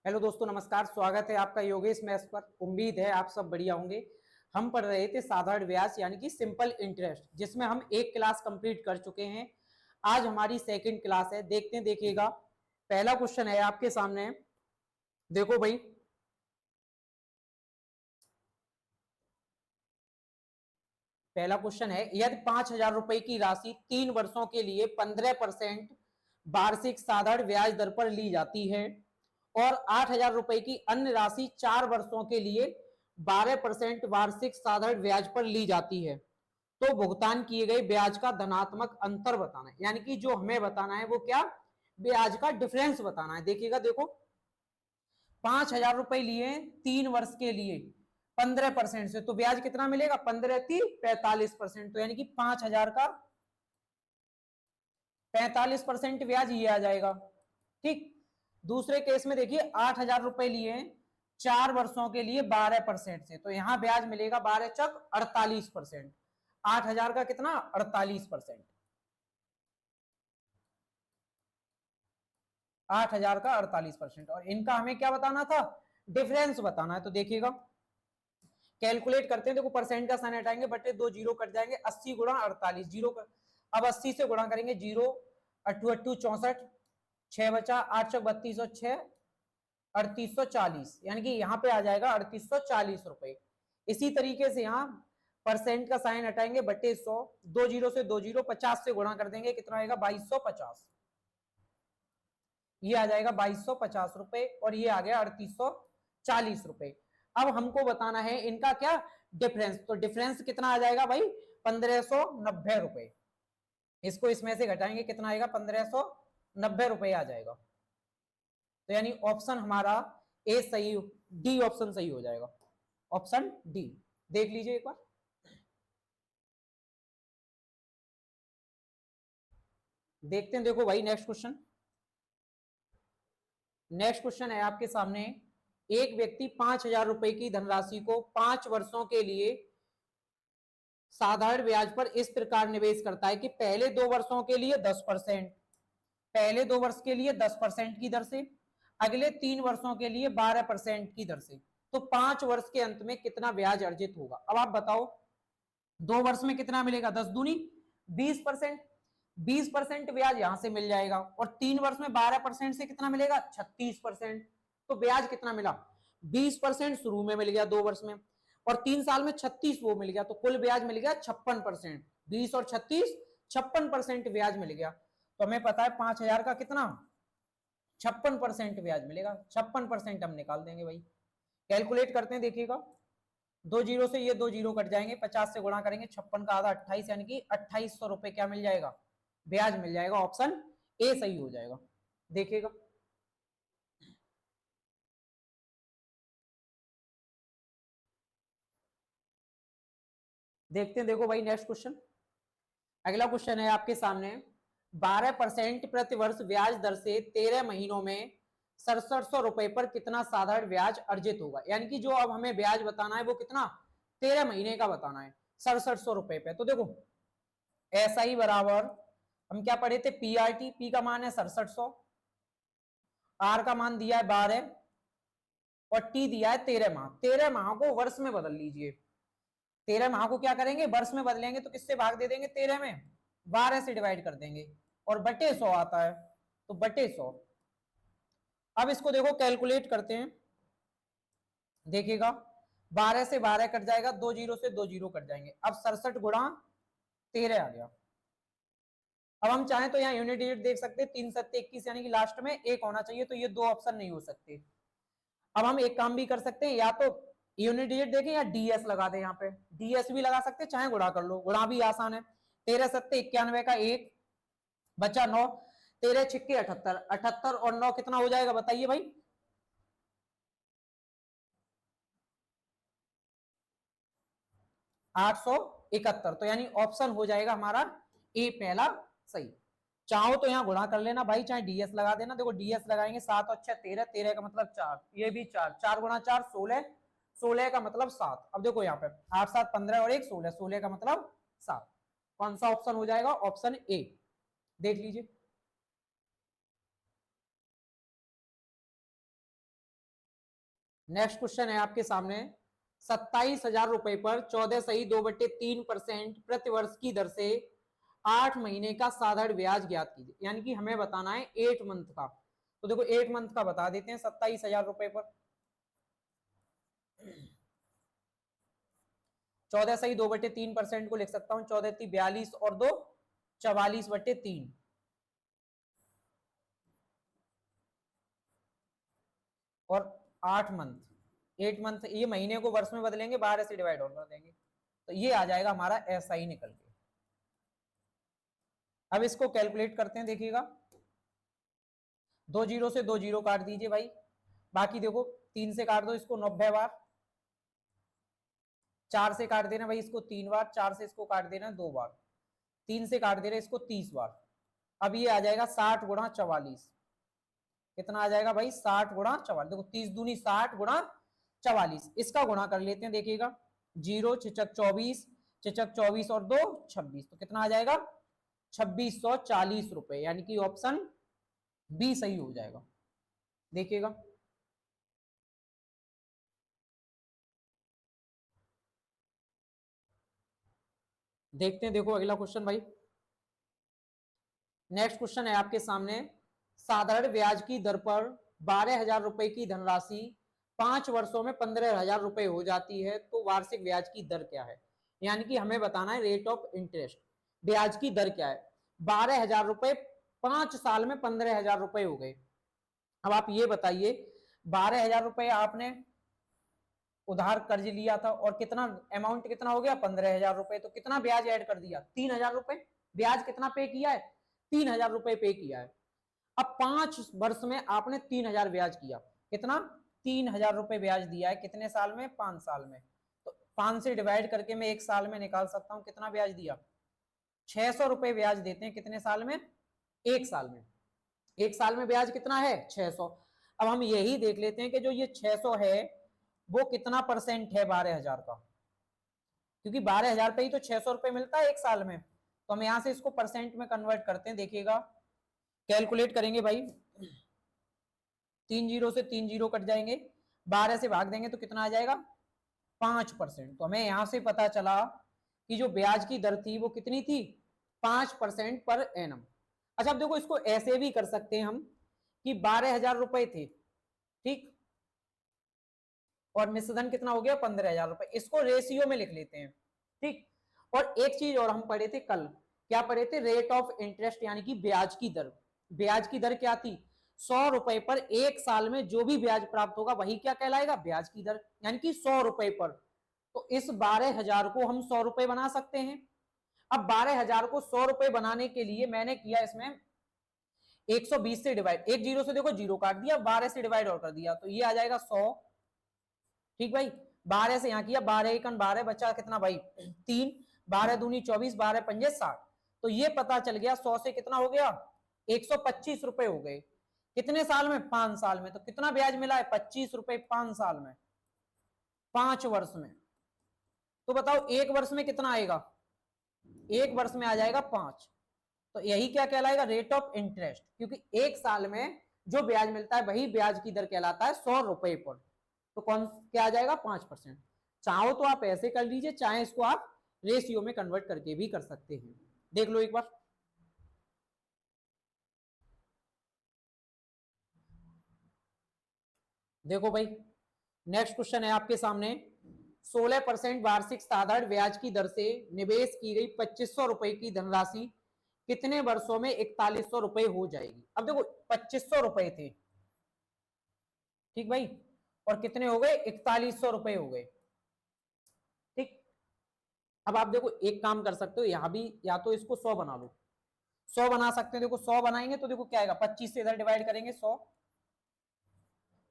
Hello दोस्तों, नमस्कार। स्वागत है आपका योगेश मैथ्स पर। उम्मीद है आप सब बढ़िया होंगे। हम पढ़ रहे थे साधारण ब्याज यानी कि सिंपल इंटरेस्ट, जिसमें हम एक क्लास कंप्लीट कर चुके हैं। आज हमारी सेकंड क्लास है। देखते हैं, देखिएगा। पहला क्वेश्चन है आपके सामने। देखो भाई, पहला क्वेश्चन है, यदि 5,000 रुपए की राशि 3 वर्षों के लिए 15% वार्षिक साधारण ब्याज दर पर ली जाती है और 8,000 रुपए की अन्य राशि 4 वर्षों के लिए 12% वार्षिक साधारण ब्याज पर ली जाती है, तो भुगतान किए गए ब्याज का धनात्मक अंतर बताना है। यानी कि जो हमें बताना है वो क्या, ब्याज का डिफरेंस बताना है। देखिएगा, देखो 5,000 रुपए लिए 3 वर्ष के लिए 15% से, तो ब्याज कितना मिलेगा? 15×3 = 45%। तो यानी कि 5,000 का 45% ब्याज ये आ जाएगा। ठीक। दूसरे केस में देखिए, 8,000 रुपए लिए 4 वर्षों के लिए 12% से, तो यहां ब्याज मिलेगा 12×4 = 48%। 8,000 का कितना? 48%। 8,000 का 48%। और इनका हमें क्या बताना था? डिफरेंस बताना है। तो देखिएगा, कैलकुलेट करते हैं। देखो, परसेंट का साइन हटाएंगे, बटे 2 जीरो कट जाएंगे। 80 गुणा 48, जीरो कर, अब 80 से गुणा करेंगे। जीरो अट्ठू अट्ठू 64, 6 बचा, 8 चौक 32 और 6 3840, यानी कि यहाँ पे आ जाएगा 3840 रुपए। इसी तरीके से यहाँ परसेंट का साइन हटाएंगे, बटे 100, 2 जीरो से 2 जीरो, 50 से गुणा कर देंगे, कितना आएगा? 2250। ये आ जाएगा 2250 रुपए और ये आ गया 3840 रुपए। अब हमको बताना है इनका क्या, डिफरेंस। तो डिफरेंस कितना आ जाएगा भाई? 1590 रुपए। इसको इसमें से घटाएंगे, कितना आएगा? 1590 रुपए आ जाएगा। तो यानी ऑप्शन हमारा ए सही, डी ऑप्शन सही हो जाएगा। Option D. देख लीजिए एक बार। देखते हैं, देखो भाई, नेक्स्ट क्वेश्चन। नेक्स्ट क्वेश्चन है आपके सामने। एक व्यक्ति 5,000 रुपए की धनराशि को 5 वर्षों के लिए साधारण ब्याज पर इस प्रकार निवेश करता है कि पहले 2 वर्षों के लिए 10%, पहले 2 वर्ष के लिए 10% की दर से, अगले 3 वर्षों के लिए 12% की दर से, तो 5 वर्ष के अंत में कितना ब्याज अर्जित होगा? अब आप बताओ, 2 वर्ष में कितना मिलेगा? 10 दूनी 20%। 20% ब्याज यहां से मिल जाएगा और 3 वर्ष में 12% से कितना मिलेगा? 36%। तो ब्याज कितना मिला? 20% शुरू में मिल गया 2 वर्ष में, और 3 साल में 36 वो मिल गया, तो कुल ब्याज मिल गया 56%। 20 और 36, 56% ब्याज मिल गया। तो हमें पता है 5,000 का कितना, 56% ब्याज मिलेगा। 56% हम निकाल देंगे भाई। कैलकुलेट करते हैं, देखिएगा। 2 जीरो से ये 2 जीरो कट जाएंगे, 50 से गुणा करेंगे, 56 का आधा 28, यानी कि 2800 रुपए क्या मिल जाएगा? ब्याज मिल जाएगा। ऑप्शन ए सही हो जाएगा। देखिएगा, देखते हैं, देखो भाई, नेक्स्ट क्वेश्चन। अगला क्वेश्चन है आपके सामने। 12% प्रति वर्ष ब्याज दर से 13 महीनों में 6700 रुपए पर कितना साधारण ब्याज अर्जित होगा? यानी कि जो अब हमें ब्याज बताना है वो कितना, 13 महीने का बताना है, 6700 रुपए पे। तो देखो, ऐसा ही बराबर, हम क्या पढ़े थे? P R T. पी का मान है 6700, आर का मान दिया है 12 और टी दिया है 13 माह। 13 माह को वर्ष में बदल लीजिए। 13 माह को क्या करेंगे? वर्ष में बदलेंगे, तो किससे भाग दे देंगे? 13 में 12 से डिवाइड कर देंगे और बटे 100 आता है, तो बटे 100। अब इसको देखो, कैलकुलेट करते हैं। देखिएगा, 12 से 12 कट जाएगा, 2 जीरो से 2 जीरो कट जाएंगे। अब 67 गुणा 13 आ गया। अब हम चाहें तो यहाँ यूनिट डिजिट देख सकते हैं, 3 सत्ते 21, यानी कि लास्ट में एक होना चाहिए, तो ये दो ऑप्शन नहीं हो सकते। अब हम एक काम भी कर सकते हैं, या तो यूनिट डिजिट देखें या डीएस लगा दें। यहाँ पे डीएस भी लगा सकते हैं, चाहे गुणा कर लो, गुणा भी आसान है। 13 सत्ते 91 का एक बचा 9, 13 छिक्के 78, 78 और 9 कितना हो जाएगा बताइए भाई? 871। तो यानी ऑप्शन हो जाएगा हमारा ए पहला सही। चाहो तो यहाँ गुणा कर लेना भाई, चाहे डीएस लगा देना। देखो, डीएस लगाएंगे, 7 और 6 13, 13 का मतलब 4, ये भी 4, 4 गुणा 4 16, 16 का मतलब 7। अब देखो यहाँ पे 8 7 15 और 1 16, 16 का मतलब 7। कौन सा ऑप्शन हो जाएगा? Option A. देख लीजिए। नेक्स्ट क्वेश्चन है आपके सामने, 27,000 रुपए पर 14.2/3% प्रतिवर्ष की दर से 8 महीने का साधारण ब्याज ज्ञात कीजिए। यानी कि हमें बताना है 8 मंथ का। तो देखो 8 मंथ का बता देते हैं। 27,000 रुपए पर 14.2/3% को लिख सकता हूं 14×42 और 2 44/3 और 8 मंथ। 8 मंथ ये महीने को वर्ष में बदलेंगे, 12 से डिवाइड और कर देंगे, तो ये आ जाएगा हमारा ऐसा ही निकल के। अब इसको कैलकुलेट करते हैं, देखिएगा 2 जीरो से 2 जीरो काट दीजिए भाई, बाकी देखो 3 से काट दो इसको 90 बार, 4 से काट देना भाई इसको 3 बार, 4 से इसको काट देना 2 बार, 3 से काट देना इसको 30 बार। अब ये आ जाएगा 60 गुणा 44, कितना आ जाएगा भाई 60 गुणा 44। देखो 30 दूनी 60 गुणा 44, इसका गुणा कर लेते हैं, देखिएगा 0 छक 24, छक 24 और 2 26, तो कितना आ जाएगा 2640 रुपए, यानी कि ऑप्शन बी सही हो जाएगा। देखिएगा देखते हैं, देखो अगला क्वेश्चन भाई। नेक्स्ट क्वेश्चन है आपके सामने, साधारण ब्याज की दर पर 12,000 रुपए की धनराशि 5 वर्षों में 15,000 रुपए हो जाती है, तो वार्षिक ब्याज की दर क्या है। यानी कि हमें बताना है रेट ऑफ इंटरेस्ट, ब्याज की दर क्या है। 12,000 रुपए 5 साल में 15,000 रुपए हो गए। अब आप ये बताइए 12,000 रुपए आपने उधार कर्ज लिया था और कितना अमाउंट कितना हो गया 15,000 रुपए, तो कितना ब्याज ऐड कर दिया 3,000 रुपए। ब्याज कितना पे किया है 3,000 रुपए पे किया है। अब 5 वर्ष में आपने 3,000 ब्याज किया, कितना 3,000 रुपए ब्याज दिया है, कितने साल में 5 साल में। तो 5 से डिवाइड करके मैं 1 साल में निकाल सकता हूं कितना ब्याज दिया 600 रुपए ब्याज देते हैं, कितने साल में 1 साल में। 1 साल में ब्याज कितना है 600। अब हम यही देख लेते हैं कि जो ये 600 है वो कितना परसेंट है 12,000 का, क्योंकि 12,000 पे ही तो 600 रुपए मिलता है 1 साल में। तो हम यहां से इसको परसेंट में कन्वर्ट करते हैं, देखिएगा कैलकुलेट करेंगे भाई, 3 जीरो से 3 जीरो कट जाएंगे, 12 से भाग देंगे तो कितना आ जाएगा 5%। तो हमें यहां से पता चला कि जो ब्याज की दर थी वो कितनी थी 5% पर एनम। अच्छा अब देखो इसको ऐसे भी कर सकते हैं हम कि 12,000 रुपए थे, ठीक, और मिश्रधन कितना हो गया 15,000 रुपए, इसको रेशियो में लिख लेते हैं, ठीक। और एक चीज और हम पढ़े थे कल, क्या पढ़े थे रेट ऑफ इंटरेस्ट, यानी कि ब्याज की दर। ब्याज की दर क्या थी 100 रुपए पर 1 साल में जो भी ब्याज प्राप्त होगा वही क्या कहलाएगा ब्याज की दर, यानी कि 100 रुपए पर। तो इस 12,000 को हम 100 रुपए बना सकते हैं। अब 12,000 को 100 रुपए बनाने के लिए मैंने किया इसमें 120 से डिवाइड, एक जीरो से देखो जीरो काट दिया, 12 से डिवाइड और कर दिया, तो ये आ जाएगा 100, ठीक भाई। 12 से यहां किया 12 एकन 12, बचा कितना भाई 3, 12 दूनी 24, 12 पंजे 60। तो ये पता चल गया 100 से कितना हो गया 125 रुपए हो गए, कितने साल में 5 साल में। तो कितना ब्याज मिला है 25 रुपए 5 साल में, 5 वर्ष में। तो बताओ 1 वर्ष में कितना आएगा, 1 वर्ष में आ जाएगा 5। तो यही क्या कहलाएगा रेट ऑफ इंटरेस्ट, क्योंकि 1 साल में जो ब्याज मिलता है वही ब्याज की दर कहलाता है 100 रुपए पर। तो कौन क्या आ जाएगा 5%। चाहो तो आप ऐसे कर लीजिए, चाहे इसको आप रेशियो में कन्वर्ट करके भी कर सकते हैं, देख लो एक बार। देखो भाई नेक्स्ट क्वेश्चन है आपके सामने, 16% वार्षिक साधारण ब्याज की दर से निवेश की गई 2500 रुपए की धनराशि कितने वर्षों में 4100 रुपए हो जाएगी। अब देखो 2500 रुपए थे, ठीक भाई, और कितने हो गए 4100 रुपए हो गए, ठीक। अब आप देखो एक काम कर सकते हो, यहां भी या तो इसको 100 बना लो, 100 बना सकते हैं। देखो 100 बनाएंगे तो देखो क्या आएगा 25 से इधर डिवाइड करेंगे 100,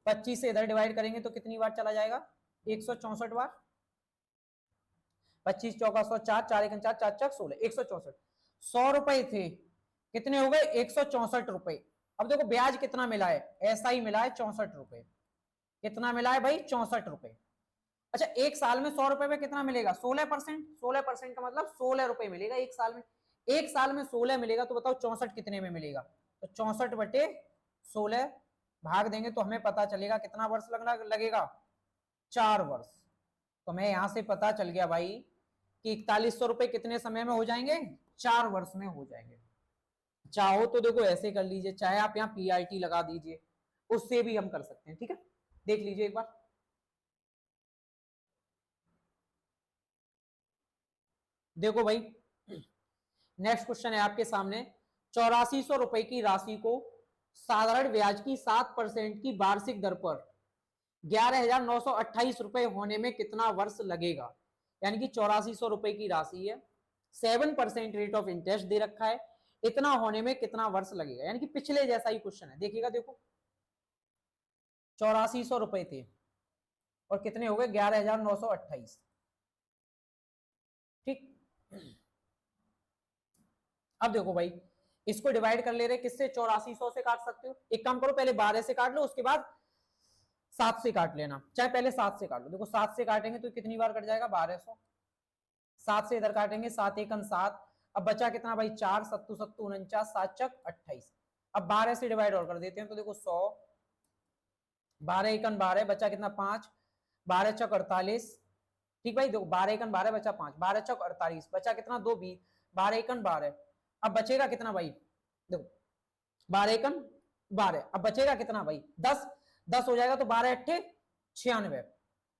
25 से इधर डिवाइड करेंगे तो कितनी बार चला जाएगा 164 बार, 25 चौका 100, 4 4 एक 4 4 4 16, 164। 100 रुपए थे, कितने हो गए 164 रुपए। अब देखो ब्याज कितना मिला है, ऐसा ही मिला है 64 रुपए, कितना मिला है भाई 64 रुपए। अच्छा 1 साल में 100 रुपए में कितना मिलेगा 16%, 16% का मतलब 16 रुपए मिलेगा 1 साल में। 1 साल में 16 मिलेगा तो बताओ 64 कितने में मिलेगा, तो 64 बटे 16 भाग देंगे तो हमें पता चलेगा कितना वर्ष लगेगा 4 वर्ष। तो मैं यहां से पता चल गया भाई कि 4100 रुपए कितने समय में हो जाएंगे, 4 वर्ष में हो जाएंगे। चाहो तो देखो ऐसे कर लीजिए, चाहे आप यहाँ पीआईटी लगा दीजिए, उससे भी हम कर सकते हैं। ठीक है, देख लीजिए एक बार। देखो भाई, नेक्स्ट क्वेश्चन है आपके सामने। 8400 रुपए की राशि को साधारण ब्याज की 7% की वार्षिक दर पर 11,928 रुपए होने में कितना वर्ष लगेगा। यानी कि 8400 रुपए की राशि है, 7% रेट ऑफ इंटरेस्ट दे रखा है, इतना होने में कितना वर्ष लगेगा। यानी कि पिछले जैसा ही क्वेश्चन है, देखिएगा। देखो 8400 रुपए थे और कितने हो गए, 11,928। ठीक, अब देखो भाई, इसको डिवाइड कर ले रहे किससे, 8400 से काट सकते हो। एक काम करो, पहले 12 से काट लो, उसके बाद 7 से काट लेना, चाहे पहले 7 से काट लो। देखो 7 से काटेंगे तो कितनी बार कट जाएगा, 1200। 7 से इधर काटेंगे, 7 एकम 7। अब बचा कितना भाई, 4 सत्तू सत्तू 49, 7 चक 28। अब 12 से डिवाइड और कर देते हैं, तो देखो 100, 12 एकम 12, बचा कितना 5, 12 चक 48। ठीक भाई, देखो 12 एकम 12 बचा 5, 12 चक 48, बचा कितना 2 20, 12 एकम 12। अब बचेगा कितना भाई, देखो 12 एकम 12, अब बचेगा कितना भाई 10, 10 हो जाएगा तो 12 अट्ठे 96,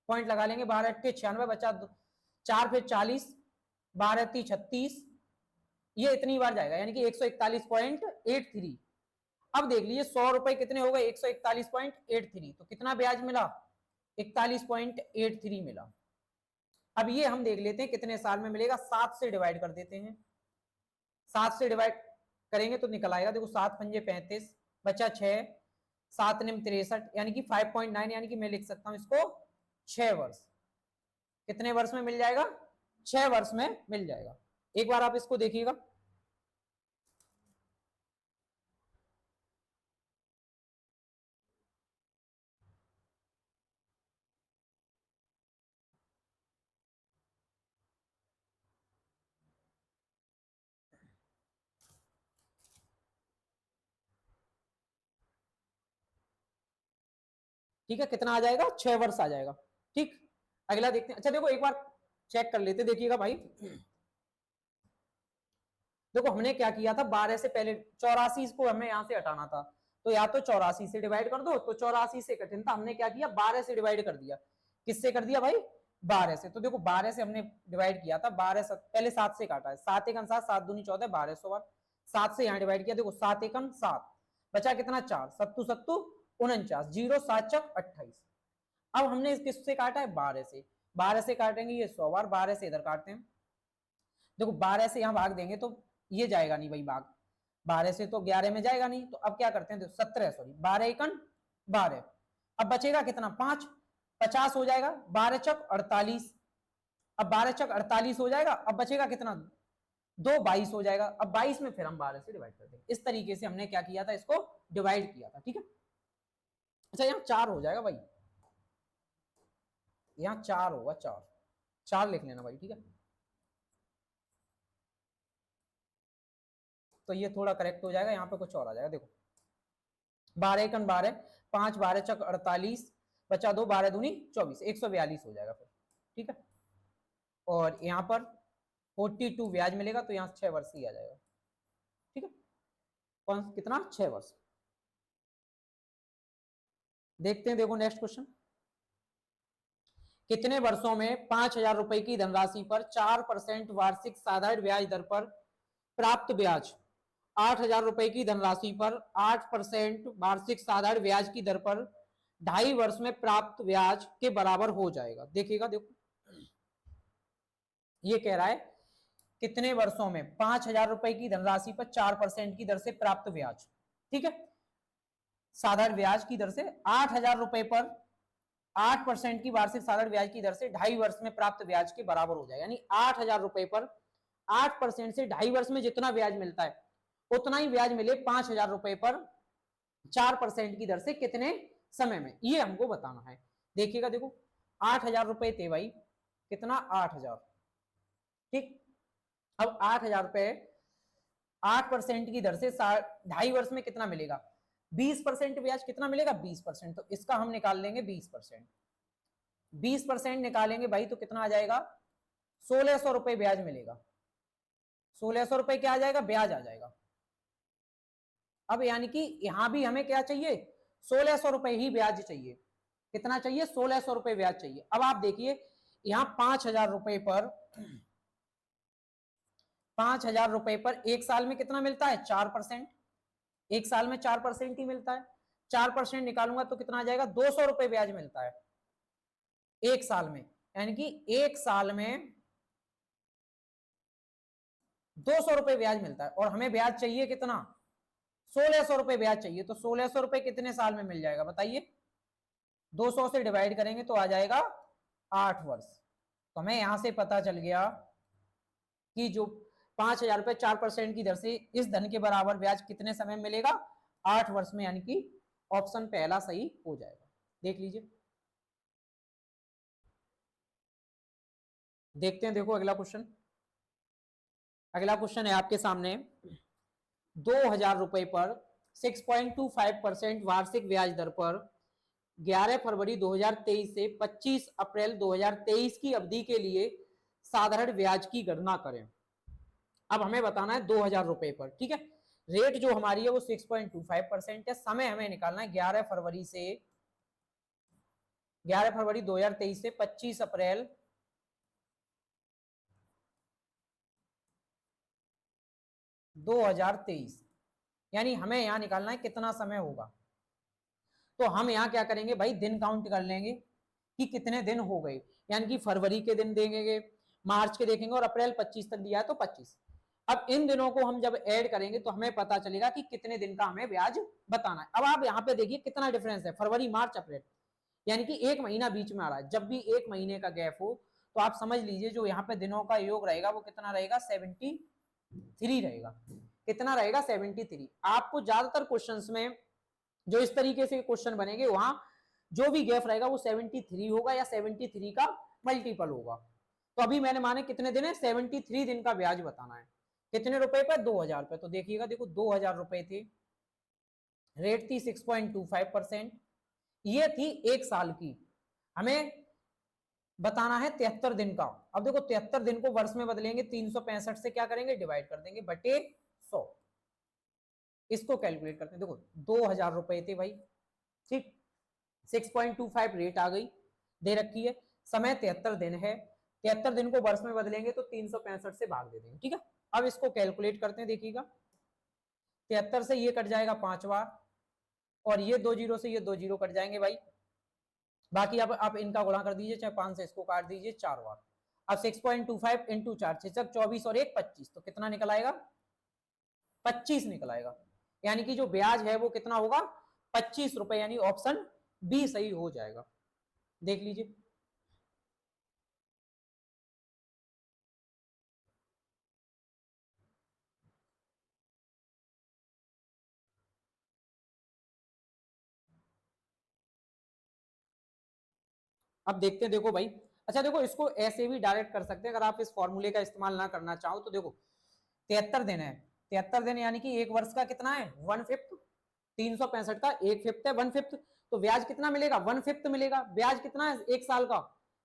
पॉइंट लगा लेंगे, 12 अट्ठे 96, बचा 4 फिर 40, 12 ती 36, ये इतनी बार जाएगा, यानी कि 141.83। अब देख लीजिए 100 रुपए कितने हो गए, 141.83, तो कितना ब्याज मिला, 41.83 मिला। अब ये हम देख लेते हैं कितने साल में मिलेगा, 7 से डिवाइड कर देते हैं। 7 से डिवाइड करेंगे तो निकल आएगा, देखो 7 पंजे 35, बचा 6, 7 निम 63, यानी कि 5.9, यानी कि मैं लिख सकता हूं इसको 6 वर्ष। कितने वर्ष में मिल जाएगा, 6 वर्ष में मिल जाएगा। एक बार आप इसको देखिएगा। ठीक है, कितना आ जाएगा, 6 वर्ष आ जाएगा। ठीक, अगला देखते हैं। अच्छा देखो एक बार चेक कर लेते, देखिएगा भाई। देखो हमने क्या किया था, 12 से पहले 84 को हमें यहां से हटाना था, तो या तो 84 से डिवाइड कर दो, तो 84 से कठिन था, हमने क्या किया 12 से डिवाइड कर दिया। किससे कर दिया भाई, 12 से। तो देखो 12 से हमने डिवाइड किया था, 12 पहले 7 से काटा है, 7 एकम 7, 7 दूनी 14, 1200 बार। 7 से यहाँ डिवाइड किया, देखो 7 एकम 7, बचा कितना 4 सत्तू सत्तू 49, 0 7 चक 28। अब हमने किससे काटा है, 12 से। 12 से काटेंगे ये 100 बार, 12 से इधर काटते हैं, देखो 12 से यहाँ भाग देंगे तो ये जाएगा नहीं भाई भाग, 12 से तो 11 में जाएगा नहीं, तो अब क्या करते हैं, 17 सॉरी 12 एकन 12। अब बचेगा कितना 5, 50 हो जाएगा, 12 चक 48। अब 12 चक 48 हो जाएगा, अब बचेगा कितना 2 22 हो जाएगा। अब 22 में फिर हम 12 से डिवाइड कर देंगे। इस तरीके से हमने क्या किया था, इसको डिवाइड किया था। ठीक है, अच्छा यहाँ 4 हो जाएगा भाई, यहाँ 4 होगा, 4 4 लिख लेना भाई। ठीक है, तो ये थोड़ा करेक्ट हो जाएगा, यहाँ पे कुछ और आ जाएगा। देखो 12 एकन 12, 5 12 चक 48, बचा 2 12 दूनी 24, 142 हो जाएगा फिर। ठीक है, और यहाँ पर 42 ब्याज मिलेगा, तो यहाँ 6 वर्ष ही आ जाएगा। ठीक है, कौन कितना 6 वर्ष। देखते हैं, देखो नेक्स्ट क्वेश्चन। कितने वर्षों में 5,000 रुपए की धनराशि पर 4% वार्षिक साधारण ब्याज दर पर प्राप्त ब्याज 8,000 रुपए की धनराशि पर 8% वार्षिक साधारण ब्याज की दर पर 2.5 वर्ष में प्राप्त ब्याज के बराबर हो जाएगा। देखिएगा, देखो ये कह रहा है कितने वर्षों में 5,000 रुपए की धनराशि पर 4% की दर से प्राप्त ब्याज, ठीक है, साधारण ब्याज की दर से 8,000 रुपए पर 8% की वार्षिक साधारण ब्याज की दर से 2.5 वर्ष में प्राप्त ब्याज के बराबर हो जाएगा। यानी 8,000 रुपए पर 8% से 2.5 वर्ष में जितना ब्याज मिलता है उतना ही ब्याज मिले 5,000 रुपए पर 4% की दर से कितने समय में, ये हमको बताना है। देखिएगा, देखो 8,000 रुपए थे भाई, कितना 8,000। ठीक, अब 8,000 रुपए 8% की दर से 2.5 वर्ष में कितना मिलेगा, 20% ब्याज कितना मिलेगा, 20%। तो इसका हम निकाल लेंगे 20%। 20% निकालेंगे भाई तो कितना आ जाएगा, 1600 रुपए ब्याज मिलेगा। 1600 रुपए क्या आ जाएगा, ब्याज आ जाएगा। अब यानी कि यहां भी हमें क्या चाहिए, 1600 रुपए ही ब्याज चाहिए। कितना चाहिए, 1600 रुपए ब्याज चाहिए। अब आप देखिए यहां 5000 रुपए पर, 5000 रुपए पर एक साल में कितना मिलता है, 4%। एक साल में 4% ही मिलता है। 4% निकालूंगा तो कितना आ जाएगा, 200 रुपए ब्याज मिलता है एक साल में। यानी कि एक साल में 200 रुपए ब्याज मिलता है, और हमें ब्याज चाहिए कितना, 1600 रुपए ब्याज चाहिए। तो 1600 रुपए कितने साल में मिल जाएगा बताइए, 200 से डिवाइड करेंगे तो आ जाएगा 8 वर्ष। तो हमें यहां से पता चल गया कि जो 5000 रुपए 4% की दर से इस धन के बराबर ब्याज कितने समय में मिलेगा, 8 वर्ष में। यानी कि ऑप्शन पहला सही हो जाएगा। देख लीजिए, देखते हैं, देखो अगला क्वेश्चन। अगला क्वेश्चन है आपके सामने, 2000 रुपए पर 6.25% वार्षिक ब्याज दर पर 11 फरवरी 2023 से 25 अप्रैल 2023 की अवधि के लिए साधारण ब्याज की गणना करें। अब हमें बताना है 2000 रुपए पर, ठीक है। रेट जो हमारी है वो 6.25% है। समय हमें निकालना है 11 फरवरी 2023 से 25 अप्रैल 2023, यानी हमें यहां निकालना है कितना समय होगा। तो हम यहां क्या करेंगे भाई, दिन काउंट कर लेंगे कि कितने दिन हो गए। यानी कि फरवरी के दिन देंगे, मार्च के देखेंगे, और अप्रैल 25 तक दिया है तो 25। अब इन दिनों को हम जब ऐड करेंगे तो हमें पता चलेगा कि कितने दिन का हमें ब्याज बताना है। अब आप यहाँ पे देखिए कितना डिफरेंस है, फरवरी मार्च अप्रैल, यानी कि एक महीना बीच में आ रहा है। जब भी एक महीने का गैप हो तो आप समझ लीजिए जो यहाँ पे दिनों का योग रहेगा वो कितना रहेगा, 73 रहेगा। कितना रहेगा, 73। आपको ज्यादातर क्वेश्चंस में जो इस तरीके से क्वेश्चन बनेंगे वहां जो भी गैप रहेगा वो 73 होगा या 73 का मल्टीपल होगा। तो अभी मैंने माने कितने दिन है, 73 दिन का ब्याज बताना है। कितने रुपए पे, 2000 पे। तो देखिएगा, देखो 2000 रुपए थे, रेट थी 6.25%, ये थी एक साल की। हमें बताना है 73 दिन का। अब देखो 73 दिन को वर्ष में बदलेंगे, 365 से क्या करेंगे, डिवाइड कर देंगे बटे 100। इसको कैलकुलेट करते हैं। देखो 2000 रुपए थे भाई, ठीक, 6.25 रेट आ गई, दे रखी है, समय 73 दिन है। 73 दिन को वर्ष में बदलेंगे तो 365 से भाग दे देंगे, ठीक है। अब इसको कैलकुलेट करते हैं, देखिएगा 73 से ये कट जाएगा 5 बार, और ये 2 जीरो से ये 2 जीरो कट जाएंगे भाई। बाकी अब आप इनका गुणा कर दीजिए, चाहे 5 से इसको काट दीजिए 4 बार। अब 6.25 इंटू 4, 24 और 1 25, तो कितना निकल आएगा, 25 निकल आएगा। यानी कि जो ब्याज है वो कितना होगा, 25 रुपए, यानी ऑप्शन बी सही हो जाएगा। देख लीजिए, अब देखते हैं, देखो भाई, अच्छा देखो इसको ऐसे भी डायरेक्ट कर सकते हैं अगर आप इस फॉर्मूले का इस्तेमाल ना करना चाहो तो। देखो 73 दिन है, 73 दिन यानी कि एक वर्ष का कितना है, 1/5। 365 का 1/5 है, 1/5। तो ब्याज कितना मिलेगा, 1/5 मिलेगा। ब्याज कितना है एक साल का,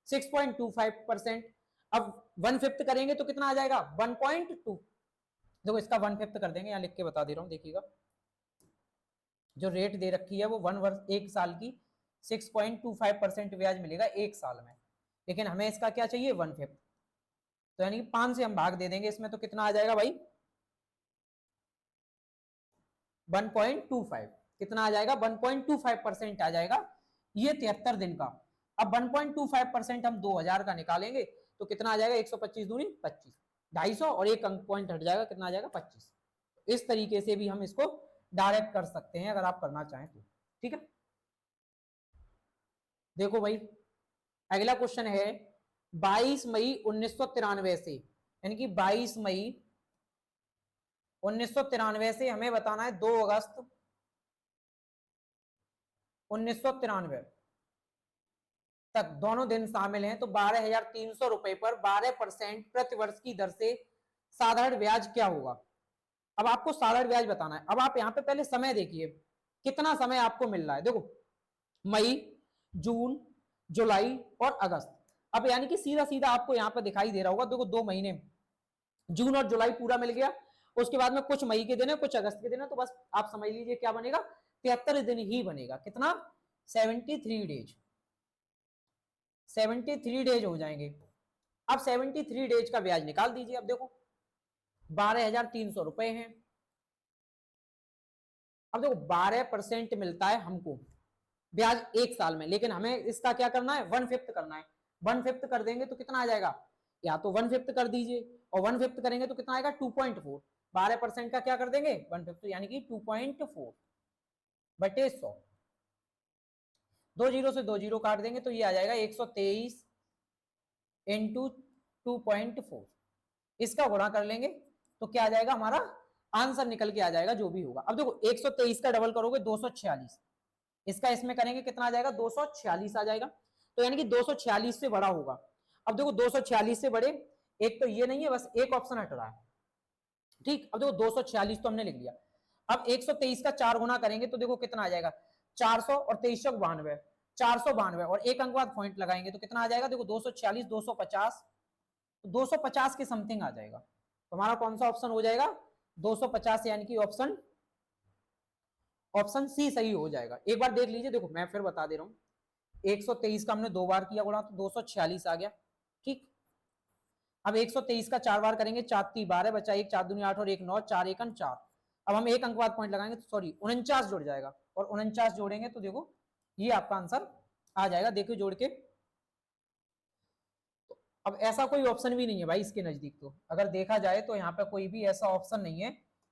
6.25%। अब 1/5 करेंगे तो कितना आ जाएगा, 1.2। देखो इसका 1/5 कर देंगे, यहाँ लिख के बता दे रहा हूँ, देखिएगा जो रेट दे रखी है वो 1 वर्ष एक साल की 6.25% ब्याज मिलेगा एक साल में। लेकिन हमें इसका क्या चाहिए, 1/5। तो यानी कि 5 से हम भाग दे देंगे इसमें, तो कितना आ जाएगा भाई, 1.25। कितना आ जाएगा, 1.25% आ जाएगा ये 73 दिन का। अब 1.25% हम 2000 का निकालेंगे तो कितना आ जाएगा, 125 दूनी 25, 250, और एक अंक पॉइंट हट जाएगा, कितना आ जाएगा, 25। इस तरीके से भी हम इसको डायरेक्ट कर सकते हैं अगर आप करना चाहें तो, ठीक है। देखो भाई अगला क्वेश्चन है, 22 मई 1993 से, यानी कि 22 मई 1993 से हमें बताना है 2 अगस्त 1993 तक दोनों दिन शामिल हैं। तो 12,300 रुपए पर 12% प्रति वर्ष की दर से साधारण ब्याज क्या होगा। अब आपको साधारण ब्याज बताना है। अब आप यहाँ पे पहले समय देखिए, कितना समय आपको मिल रहा है। देखो मई, जून, जुलाई और अगस्त। अब यानी कि सीधा सीधा आपको यहाँ पर दिखाई दे रहा होगा, देखो 2 महीने जून और जुलाई पूरा मिल गया, उसके बाद में कुछ मई के दिन है, कुछ अगस्त के दिन है, तो बस आप समझ लीजिए क्या बनेगा, 73 दिन ही बनेगा। कितना? 73 डेज, 73 डेज हो जाएंगे। अब 73 डेज का ब्याज निकाल दीजिए। अब देखो 12,300 रुपए हैं। अब देखो 12% मिलता है हमको ब्याज एक साल में, लेकिन हमें इसका क्या करना है, 1/5 करना है। 1/5 कर देंगे तो कितना आ जाएगा, या तो 1/5 कर दीजिए, और 1/5 करेंगे तो कितना आएगा 2.4। 12% का क्या कर देंगे 1/5, यानी कि 2.4 बटे 100। 2 जीरो से 2 जीरो काट देंगे तो ये आ जाएगा 123 इंटू 2.4। इसका गुणा कर लेंगे तो क्या आ जाएगा, हमारा आंसर निकल के आ जाएगा जो भी होगा। अब देखो 123 का डबल करोगे 246, इसका इसमें करेंगे कितना आ जाएगा 246 आ जाएगा, तो यानी कि 246 से बड़ा होगा। अब देखो 246 से बड़े एक तो ये नहीं है, बस एक ऑप्शन हट रहा है। ठीक, अब देखो 246 तो हमने लिख लिया। अब 123 का 4 गुना करेंगे तो देखो कितना आ जाएगा 400 और 23 92, 492 और एक अंक बाद पॉइंट लगाएंगे तो कितना आ जाएगा, देखो 246 250, 250 के समथिंग आ जाएगा। तो हमारा कौन सा ऑप्शन हो जाएगा 250, यानी कि ऑप्शन सी सही हो जाएगा। एक बार देख लीजिए, देखो मैं फिर बता दे रहा हूँ, 123 का हमने 2 बार किया गुणा तो 246 आ गया। ठीक, अब 123 का 4 बार करेंगे, 4 3 12 बचा 1, 4 दूनी 8 और 1 9, 4 1 4। अब हम एक अंक बाद पॉइंट लगाएंगे तो सॉरी 49 जुड़ जाएगा, और 49 जोड़ेंगे तो देखो ये आपका आंसर आ जाएगा। देखो जोड़ के, तो अब ऐसा कोई ऑप्शन भी नहीं है भाई इसके नजदीक, तो अगर देखा जाए तो यहाँ पे कोई भी ऐसा ऑप्शन नहीं है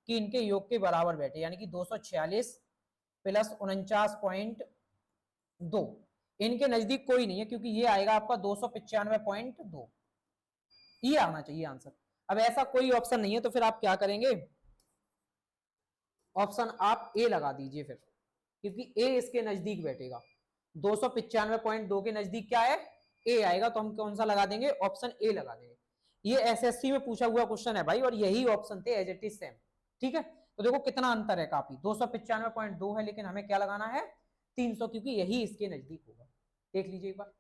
कि इनके योग के बराबर बैठे, यानी कि 246 प्लस 49.2 इनके नजदीक कोई नहीं है, क्योंकि ये आएगा आपका 295.2, ये आना चाहिए आंसर। अब ऐसा कोई ऑप्शन नहीं है तो फिर आप क्या करेंगे, ऑप्शन आप ए लगा दीजिए फिर, क्योंकि ए इसके नजदीक बैठेगा। 295.2 के नजदीक क्या है, ए आएगा, तो हम कौन सा लगा देंगे, ऑप्शन ए लगा देंगे। ये एसएससी में पूछा हुआ क्वेश्चन है भाई, और यही ऑप्शन थे एज इट इज सेम। ठीक है, तो देखो कितना अंतर है काफी, 295.2 है, लेकिन हमें क्या लगाना है 300, क्योंकि यही इसके नजदीक होगा। देख लीजिए एक बार।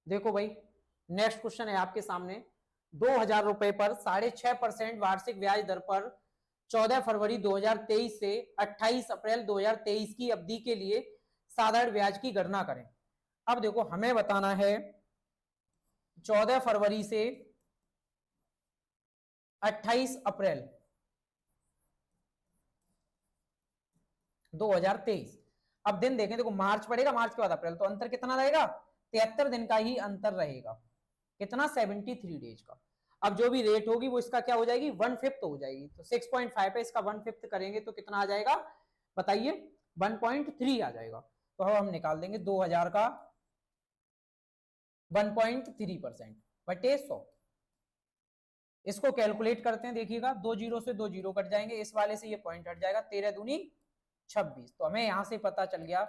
देखो भाई नेक्स्ट क्वेश्चन है आपके सामने, 2,000 रुपए पर 6.5% वार्षिक ब्याज दर पर 14 फरवरी 2023 से 28 अप्रैल 2023 की अवधि के लिए साधारण ब्याज की गणना करें। अब देखो हमें बताना है 14 फरवरी से 28 अप्रैल 2023। अब दिन देखें, देखो मार्च पड़ेगा, मार्च के बाद अप्रैल, तो अंतर कितना रहेगा 73 दिन का ही अंतर रहेगा। कितना 73 डेज का। अब जो भी रेट होगी वो इसका क्या हो जाएगी 1/5 हो जाएगी, तो 6.5 है, इसका 1/5 करेंगे तो कितना आ जाएगा बताइए 1.3 आ जाएगा। तो अब हम निकाल देंगे 2000 का 1.3% बटे 100। इसको कैलकुलेट करते हैं, देखिएगा 2 जीरो से 2 जीरो कट जाएंगे, इस वाले से ये पॉइंट हट जाएगा, 13 दूनी 26। तो हमें यहां से पता चल गया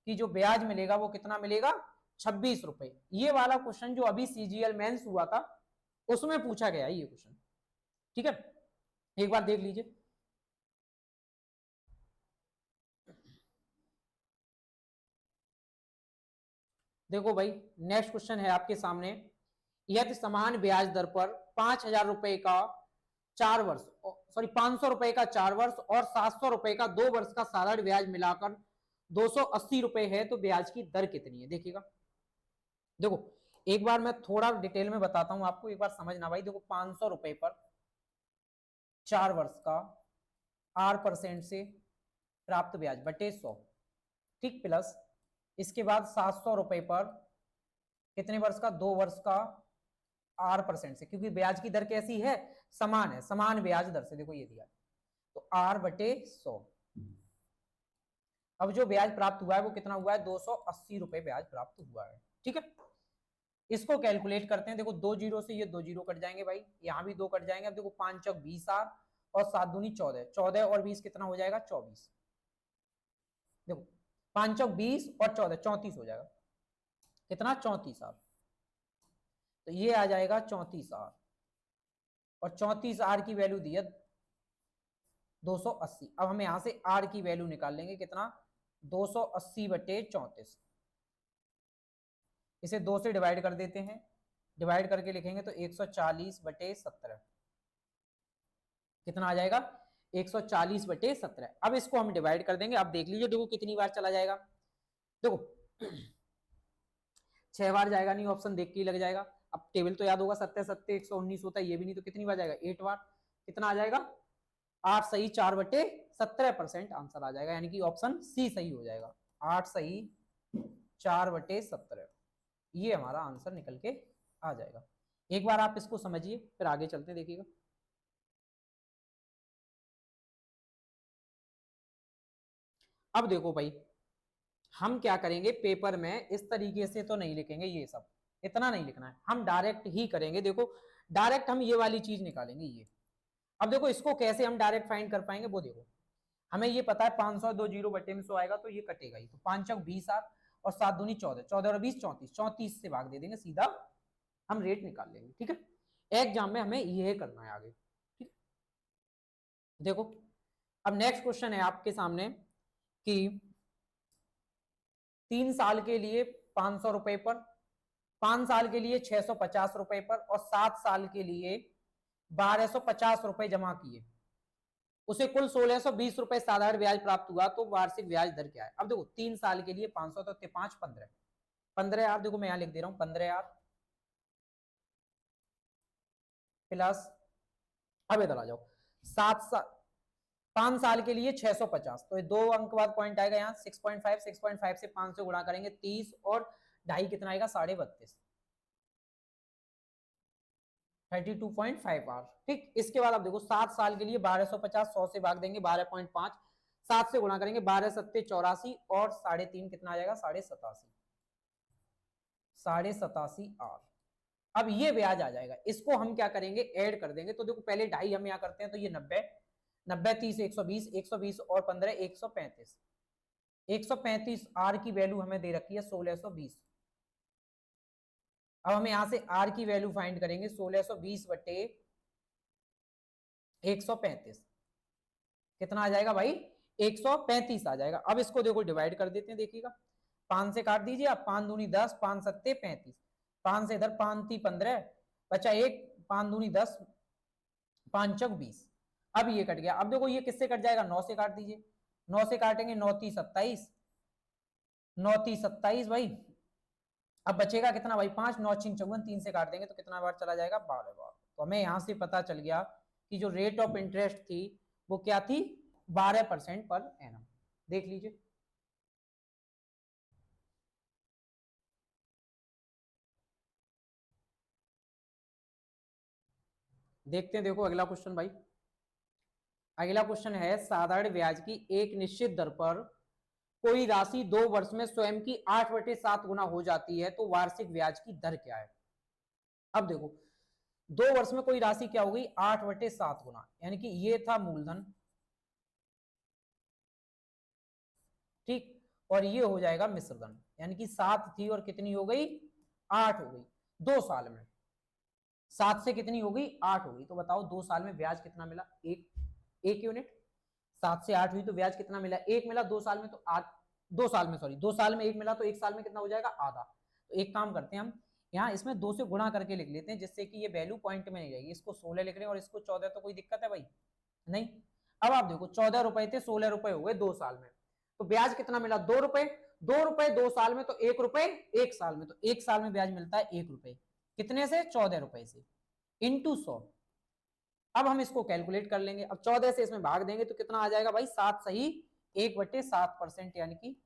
कि जो ब्याज मिलेगा वो कितना मिलेगा 26 रुपए। ये वाला क्वेश्चन जो अभी सीजीएल मेंस हुआ था उसमें पूछा गया ये क्वेश्चन। ठीक है, एक बार देख लीजिए। देखो भाई नेक्स्ट क्वेश्चन है आपके सामने, यदि समान ब्याज दर पर 5,000 रुपए का 4 वर्ष, सॉरी 500 रुपए का 4 वर्ष और 700 रुपए का 2 वर्ष का साधारण ब्याज मिलाकर 280 रुपए है, तो ब्याज की दर कितनी है। देखिएगा, देखो एक बार मैं थोड़ा डिटेल में बताता हूं आपको, एक बार समझना भाई। देखो 500 रुपए पर 4 वर्ष का 8% से प्राप्त ब्याज बटे 100, ठीक, प्लस इसके बाद 700 रुपए पर कितने वर्ष का 2 वर्ष का 8% से, क्योंकि ब्याज की दर कैसी है समान है, समान ब्याज दर से, देखो ये दिया तो R बटे 100। अब जो ब्याज प्राप्त हुआ है वो कितना हुआ है 280 रुपए ब्याज प्राप्त हुआ है। ठीक है, इसको कैलकुलेट करते हैं। देखो 2 जीरो से ये 2 जीरो कट जाएंगे भाई, यहाँ भी 2 कट जाएंगे। अब देखो 5 चौक 20 आर और 7 दूनी 14, 14 और 20 कितना हो जाएगा 24। देखो 5 चौक 20 और 14 34 हो जाएगा, कितना 34 आर, तो ये आ जाएगा 34 आर, और 34 आर की वैल्यू दी है 280। अब हम यहां से आर की वैल्यू निकाल लेंगे, कितना 280/34। इसे 2 से डिवाइड कर देते हैं, डिवाइड करके लिखेंगे तो 140/17 कितना आ जाएगा 140/17। अब इसको हम डिवाइड कर देंगे, अब देख लीजिए, देखो कितनी बार चला जाएगा, देखो 6 बार जाएगा नहीं, ऑप्शन देख के ही लग जाएगा। अब टेबल तो याद होगा, 7 7 119 होता है, ये भी नहीं तो कितनी बार जाएगा 8 बार, कितना आ जाएगा 8 सही 4/17% आंसर आ जाएगा, यानी कि ऑप्शन सी सही हो जाएगा। 8 सही 4/17 ये हमारा आंसर निकल के आ जाएगा। एक बार आप इसको समझिए, फिर आगे चलते देखिएगा। अब देखो भाई, हम क्या करेंगे, पेपर में इस तरीके से तो नहीं लिखेंगे, ये सब इतना नहीं लिखना है, हम डायरेक्ट ही करेंगे। देखो डायरेक्ट हम ये वाली चीज निकालेंगे, ये। अब देखो इसको कैसे हम डायरेक्ट फाइंड कर पाएंगे, वो देखो हमें ये पता है 500 2 जीरो बटे में 100 आएगा, तो ये कटेगा ही, तो 5 चौक 20 और 7 दूनी 14, 14 और 20 34, 34 से भाग दे देंगे, सीधा हम रेट निकाल लेंगे। ठीक है, एग्जाम में हमें ये करना है आगे। ठीक, देखो अब नेक्स्ट क्वेश्चन है आपके सामने कि 3 साल के लिए 500 रुपए पर, 5 साल के लिए 650 रुपए पर और 7 साल के लिए 1250 रुपए जमा किए, उसे कुल 1620 रुपए साधारण ब्याज प्राप्त हुआ, तो वार्षिक ब्याज दर क्या है। अब देखो 3 साल के लिए 500 तो 5 15 15,000, देखो मैं यहां लिख दे रहा हूं 15,000 प्लस, अब इधर आ जाओ 7 साल 5 साल के लिए 650, तो 2 अंक बाद पॉइंट आएगा यहाँ 6.5, 6.5 से 5 से गुणा करेंगे 30 और ढाई कितना आएगा 32.5, 32.5 आवर। ठीक, इसके बाद आप देखो 7 साल के लिए 1250, 100 से भाग देंगे 12.5, 7 से गुणा करेंगे 12 सत्ते 84 और 3.5 कितना आ जाएगा 87.5 आवर। अब ये ब्याज आ जाएगा, इसको हम क्या करेंगे ऐड कर देंगे, तो देखो पहले ढाई हम यहाँ करते हैं, तो ये 90 90 30 120, 120 और 15 135, 135 आर की वैल्यू हमें दे रखी है 1620। अब हम यहां से आर की वैल्यू फाइंड करेंगे 1620/135 कितना आ जाएगा भाई 135 आ जाएगा। अब इसको देखो डिवाइड कर देते हैं, देखिएगा 5 से काट दीजिए आप, 5 दूनी 10, 5 सत्ते 35, 5 से इधर 5 ती 15 बचा 1, 5 दूनी 10, 5 चौक 20। अब ये कट गया, अब देखो ये किससे कट जाएगा 9 से काट दीजिए, 9 से काटेंगे 9 ती 27, 9 ती 27 भाई, अब बचेगा कितना भाई 5, 9 6 54, 3 से काट देंगे तो कितना बार चला जाएगा 12 बार। तो हमें यहां से पता चल गया कि जो रेट ऑफ इंटरेस्ट थी वो क्या थी 12% पर एनम। देख लीजिए, देखते हैं, देखो अगला क्वेश्चन भाई। अगला क्वेश्चन है साधारण ब्याज की एक निश्चित दर पर कोई राशि 2 वर्ष में स्वयं की 8/7 गुना हो जाती है, तो वार्षिक ब्याज की दर क्या है। अब देखो 2 वर्ष में कोई राशि क्या हो गई 8/7 गुना, यानी कि ये था मूलधन, ठीक, और ये हो जाएगा मिश्रधन, यानी कि 7 थी और कितनी हो गई 8 हो गई 2 साल में, 7 से कितनी हो गई 8 हो गई। तो बताओ 2 साल में ब्याज कितना मिला, एक यूनिट। 7 से 8 हुई तो ब्याज कितना मिला, 1 मिला 2 साल में, तो 2 साल में सॉरी 2 साल में 1 मिला, तो 1 साल में कितना हो जाएगा आधा। तो एक काम करते हैं हम यहाँ इसमें 2 से गुणा करके लिख लेते हैं, जिससे कि ये वैल्यू पॉइंट में नहीं रहेगी। इसको 16 लिख रहे हैं और इसको 14, तो कोई दिक्कत है भाई नहीं। अब आप देखो 14 रुपए थे 16 रुपए हो गए 2 साल में, तो ब्याज कितना मिला 2 रुपए, 2 रुपए 2 साल में, तो 1 रुपए 1 साल में, तो 1 साल में ब्याज मिलता है 1 रुपए, कितने से 14 रुपए से इंटू 100। अब हम इसको कैलकुलेट कर लेंगे, अब 14 से इसमें भाग देंगे तो कितना आ जाएगा भाई 7 सही 1/7%, यानी कि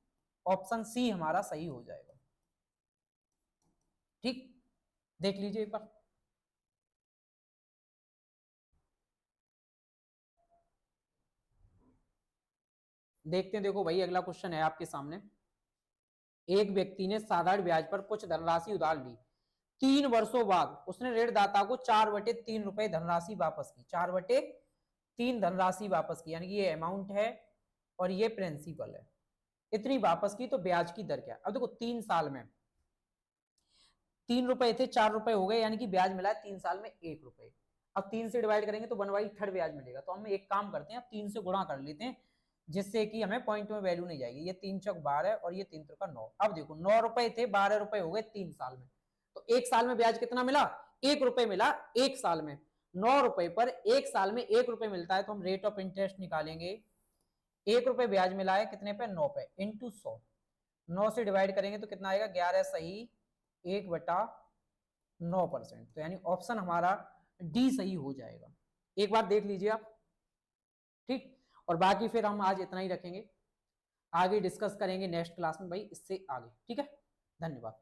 ऑप्शन सी हमारा सही हो जाएगा। ठीक, देख लीजिए एक बार, देखते हैं। देखो भाई अगला क्वेश्चन है आपके सामने, एक व्यक्ति ने साधारण ब्याज पर कुछ धनराशि उधार ली, 3 वर्षों बाद उसने ऋणदाता को 4/3 रुपए धनराशि वापस की, 4/3 धनराशि वापस की, यानी कि ये अमाउंट है और ये प्रिंसिपल है, इतनी वापस की, तो ब्याज की दर क्या है। अब देखो 3 साल में 3 रुपए थे 4 रुपए हो गए, यानी कि ब्याज मिला है 3 साल में 1 रुपए। अब 3 से डिवाइड करेंगे तो 1/3 ब्याज मिलेगा। तो हम एक काम करते हैं, अब 3 से गुणा कर लेते हैं, जिससे कि हमें पॉइंट में वैल्यू नहीं जाएगी। ये 3 चौक 12 और ये 3 त्रिका 9। अब देखो 9 रुपए थे, 12 रुपए हो गए 3 साल में। तो 1 साल में ब्याज कितना मिला? 1 रुपए मिला 1 साल में। 9 रुपए पर 1 साल में 1 रुपए मिलता है, तो हम रेट ऑफ इंटरेस्ट निकालेंगे। 1 रुपए ब्याज मिला है कितने पे? 9 पे, इंटू 100। 9 से डिवाइड करेंगे तो कितना आएगा? 11 सही 1/9%। तो यानी ऑप्शन हमारा डी सही हो जाएगा। एक बार देख लीजिए आप, ठीक। और बाकी फिर हम आज इतना ही रखेंगे, आगे डिस्कस करेंगे नेक्स्ट क्लास में भाई इससे आगे, ठीक है। धन्यवाद।